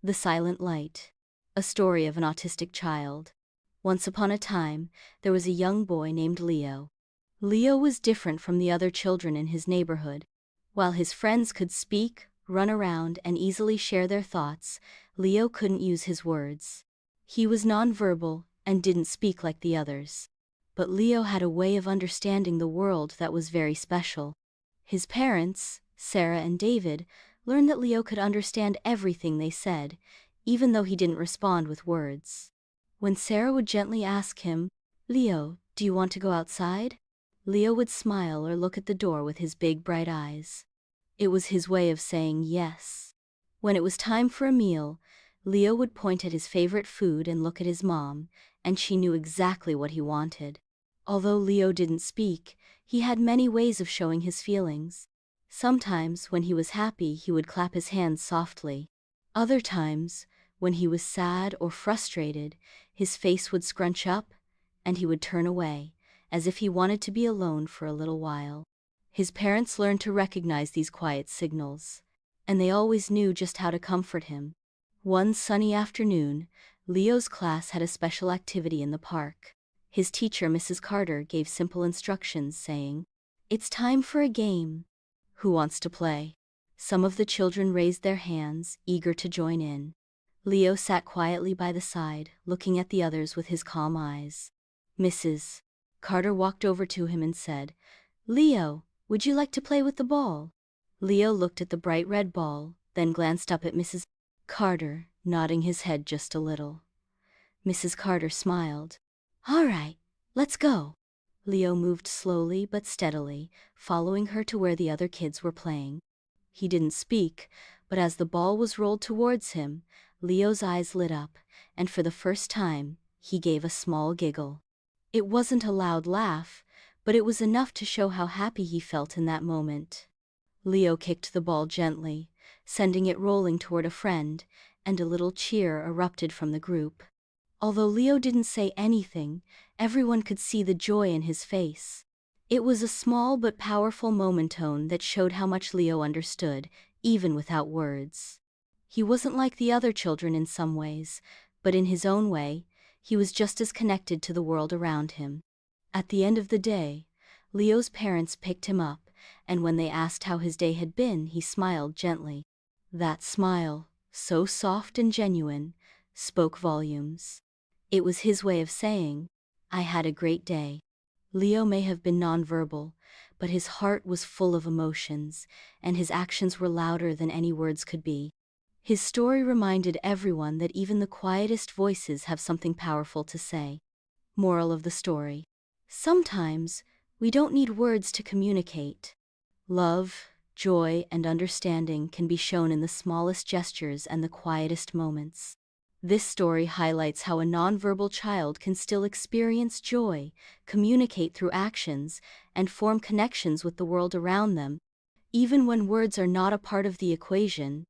The Silent Light. A story of an autistic child. Once upon a time, there was a young boy named Leo. Leo was different from the other children in his neighborhood. While his friends could speak, run around, and easily share their thoughts, Leo couldn't use his words. He was nonverbal and didn't speak like the others. But Leo had a way of understanding the world that was very special. His parents, Sarah and David, learned that Leo could understand everything they said, even though he didn't respond with words. When Sarah would gently ask him, "Leo, do you want to go outside?" Leo would smile or look at the door with his big bright eyes. It was his way of saying yes. When it was time for a meal, Leo would point at his favorite food and look at his mom, and she knew exactly what he wanted. Although Leo didn't speak, he had many ways of showing his feelings. Sometimes, when he was happy, he would clap his hands softly. Other times, when he was sad or frustrated, his face would scrunch up, and he would turn away, as if he wanted to be alone for a little while. His parents learned to recognize these quiet signals, and they always knew just how to comfort him. One sunny afternoon, Leo's class had a special activity in the park. His teacher, Mrs. Carter, gave simple instructions saying, "It's time for a game. Who wants to play?" Some of the children raised their hands, eager to join in. Leo sat quietly by the side, looking at the others with his calm eyes. Mrs. Carter walked over to him and said, "Leo, would you like to play with the ball?" Leo looked at the bright red ball, then glanced up at Mrs. Carter, nodding his head just a little. Mrs. Carter smiled. "All right, let's go." Leo moved slowly but steadily, following her to where the other kids were playing. He didn't speak, but as the ball was rolled towards him, Leo's eyes lit up, and for the first time, he gave a small giggle. It wasn't a loud laugh, but it was enough to show how happy he felt in that moment. Leo kicked the ball gently, sending it rolling toward a friend, and a little cheer erupted from the group. Although Leo didn't say anything, everyone could see the joy in his face. It was a small but powerful momentone that showed how much Leo understood, even without words. He wasn't like the other children in some ways, but in his own way, he was just as connected to the world around him. At the end of the day, Leo's parents picked him up, and when they asked how his day had been, he smiled gently. That smile, so soft and genuine, spoke volumes. It was his way of saying, "I had a great day." Leo may have been nonverbal, but his heart was full of emotions, and his actions were louder than any words could be. His story reminded everyone that even the quietest voices have something powerful to say. Moral of the story: sometimes, we don't need words to communicate. Love, joy, and understanding can be shown in the smallest gestures and the quietest moments. This story highlights how a nonverbal child can still experience joy, communicate through actions, and form connections with the world around them, even when words are not a part of the equation.